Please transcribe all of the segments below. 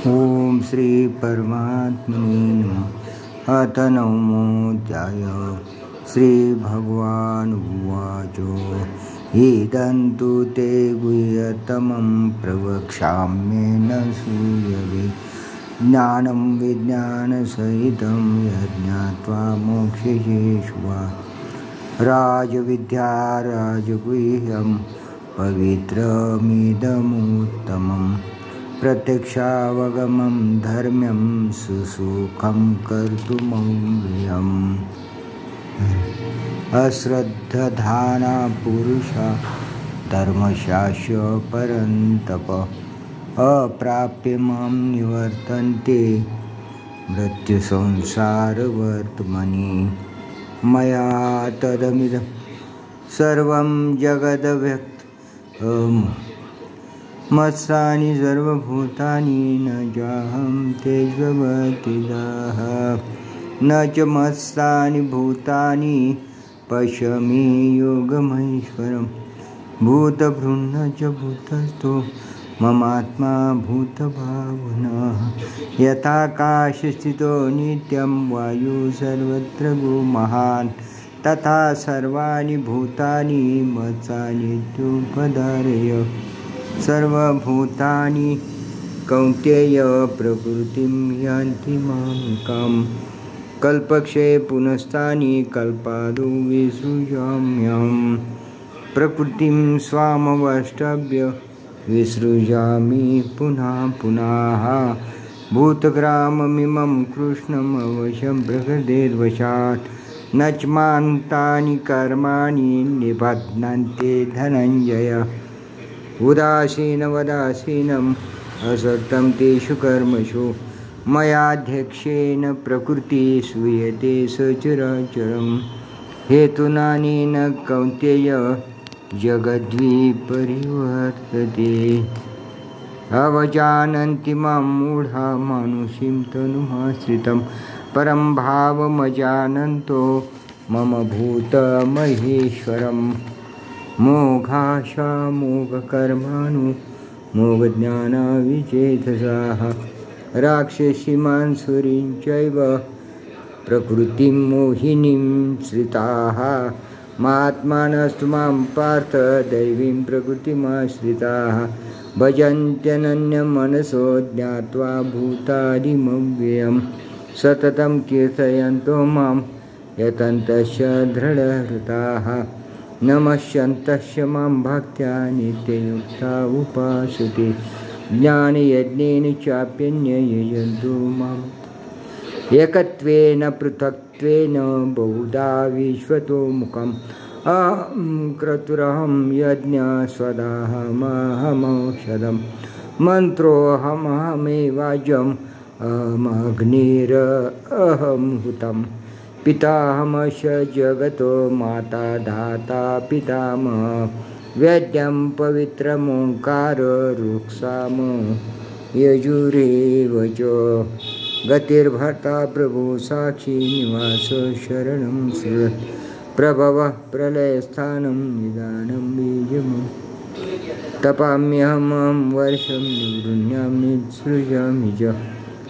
ओम श्री परमात्मने नमः। अथ नवमोऽध्याय। श्री भगवानुवाच इदन्तु ते गुह्यतमं प्रवक्ष्याम्येन सूयवे ज्ञानं विज्ञानसहितं यज्ञात्वा मोक्षयेषु वा। राजविद्या राजगुह्यं पवित्रमिदमुत्तमं प्रत्यक्षावगमं धर्म्यं सुसुखं कर्तुमव्ययम्। अश्रद्धधाना पुरुषा धर्मशास्त्र परन्तप अप्राप्य मां निवर्तन्ते मृत्युसंसारवर्त्मनि। मया तदमिदं सर्वं जगदव्यक्तं मत्स्थानि सर्वभूतानि न चाहं तेष्वतिदाह न च मत्स्थानि भूतानि पश्यामि योगमैश्वरं भूतभृन्न च भूतस्थो ममात्मा भूतभावनः। यथाकाशस्थितो नित्यं वायुः सर्वत्र महान् तथा सर्वाणि भूतानि मत्सानित्युपधारय। सर्वभूतानि कौन्तेय प्रकृतिं यान्ति मामकाम् कल्पक्षये पुनस्तानि कल्पादौ विसृजाम्यहम् प्रकृतिं स्वामवष्टभ्य विसृजामि पुनः पुनः। भूतग्राममिमं कृष्णम् अवश्यं प्रकृतेर्वशात् न च मां तानि कर्माणि निबध्नन्ति धनञ्जय। उदासीनवदासीनम् असक्तं तेषु कर्मसु मयाध्यक्षेण प्रकृतिः श्रूयते सचराचरं। हेतुनानेन कौन्तेय जगद्विपरिवर्तते। अवजानन्ति मां मूढा मानुषीं तनुमाश्रितं परं भावमजानन्तो मम भूतमहेश्वरम्। मोघाशा मोघकर्माणो मोघज्ञानाविचेतसाः राक्षसीमान् सुरीं चैव प्रकृतिं मोहिनीं श्रिताः। महात्मानस्तु मां पार्थ दैवीं प्रकृतिमाश्रिताः भजन्त्यनन्यमनसो ज्ञात्वा भूतादिमव्ययं सततं कीर्तयन्तो मां यतन्तश्च दृढव्रताः नमस्यन्तश्च मां भक्त्या नित्ययुक्ता उपासते। ज्ञानयज्ञेन चाप्यन्य यजन्तो माम् एकत्वेन पृथक्त्वेन बहुधा विश्वतो मुखम् अहं क्रतुरहं यज्ञ स्वदाहमहमौषधं मन्त्रोऽहमहमेवाजम् अहमग्निरहं हुतं पिताहमश जगतो माता धाता पितामहः वेद्यं पवित्रमोङ्कार रुक्साम यजुरेव च गतिर्भर्ता प्रभु साक्षी निवास शरणं सुरत् प्रभवः प्रलयस्थानं निदानं बीजमं तपाम्यहं वर्षं निगृह्णामि निःसृजामि च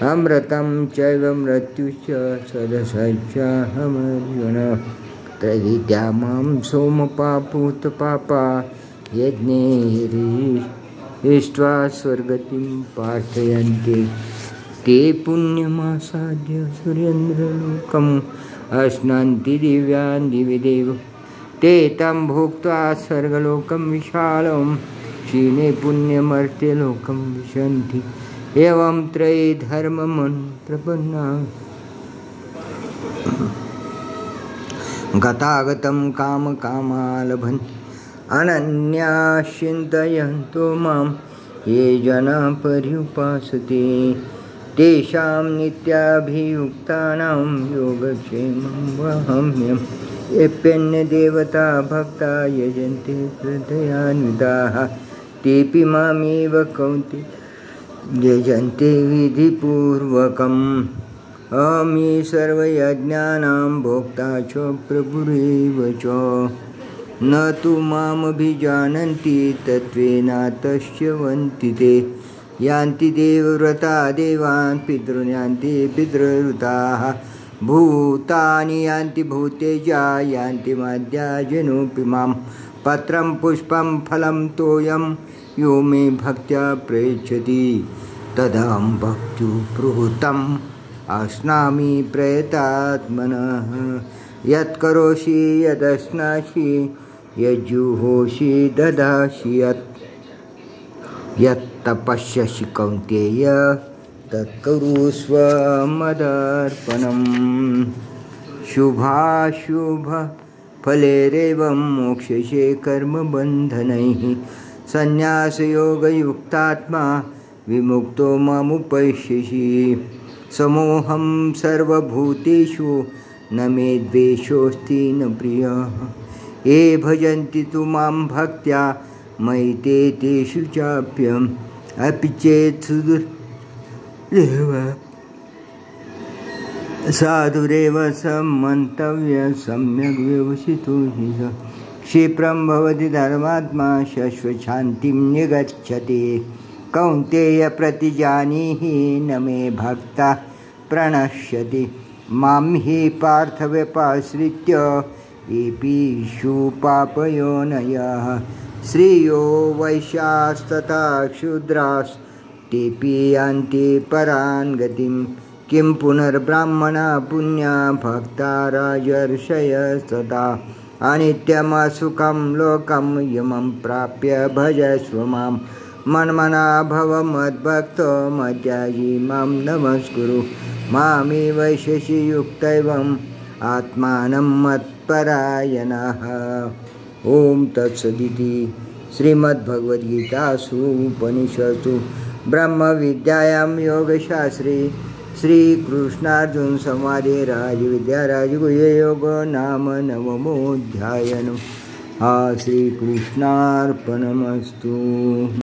अमृतं चैव मृत्युश्च सदसच्चाहमर्जुन। त्रैविद्या मां सोमपापूतपापा यज्ञैरिष्ट्वा स्वर्गतिं प्रार्थयन्ते ते पुण्यमासाद्य सुरेन्द्रलोकम् अश्नन्ति दिव्यान् दिवि देव ते तं भुक्त्वा स्वर्गलोकं विशालं क्षीणे पुण्यमर्त्यलोकं विशन्ति। एवं त्रयी धर्ममन्त्रपन्ना गतागतं कामकामालभन् अनन्याश्चिन्तयन्तो मां ये जनाः पर्युपासते तेषां नित्याभियुक्तानां योगक्षेमं वहाम्यहम्। येऽप्यन्यदेवता भक्ता यजन्ते श्रद्धयान्विताः तेऽपि मामेव कौन्तेय यजन्ते विधिपूर्वकम्। अहं सर्वयज्ञानां भोक्ता च प्रभुरेव च न तु मामभिजानन्ति तत्त्वेनातश्च्यवन्ति ते यान्ति देवव्रता देवान् पितॄन् यान्ति पितृव्रताः भूतानि यान्ति भूतेजा यान्ति माद्याजनोऽपि मां पत्रं पुष्पं फलं तोयं यो मे भक्त्या प्रयच्छति तदहं भक्त्युपृहृतम् अस्नामि प्रयतात्मनः यत्करोषि यदश्नासि यज्जुहोषि ददासि यत्तपस्यसि कौन्तेय तत्कुरुष्व मदर्पणम् शुभाशुभफलैरेवं मोक्ष्यसे कर्मबन्धनैः संन्यासयोगयुक्तात्मा विमुक्तो मामुपैष्यसि समोहं सर्वभूतेषु न मे द्वेषोऽस्ति न प्रियः ये भजन्ति तु मां भक्त्या मयि ते तेषु चाप्यम् अपि चेत् सुदुरेव साधुरेव सम्मन्तव्य सम्यग् व्यवसितो हि स क्षिप्रं भवति धर्मात्मा शश्वशान्तिं निगच्छति कौन्तेय प्रतिजानीहि न मे भक्ता प्रणश्यति मां हि पार्थव्यपाश्रित्य एपीषु पापयोनयः श्रियो वैश्यास्तथा क्षुद्रास्तेऽपि यान्ति परां गतिं किं पुनर्ब्राह्मणा पुण्या भक्ता राजर्षयस्तथा अनित्यमसुखं लोकं यमं प्राप्य भजस्व मां मन्मना भव मद्भक्तो मध्यायी मां नमस्कुरु मामि वैशसि युक्तैवम् आत्मानं मत्परायणः। ओम तत्सदिति श्रीमद्भगवद्गीतासु उपनिषत्सु ब्रह्मविद्यायां योगशास्त्रे श्रीकृष्णार्जुनसंवादे राजविद्याराजगुह्ययोगो नाम नवमोऽध्यायः। श्रीकृष्णार्पणमस्तु।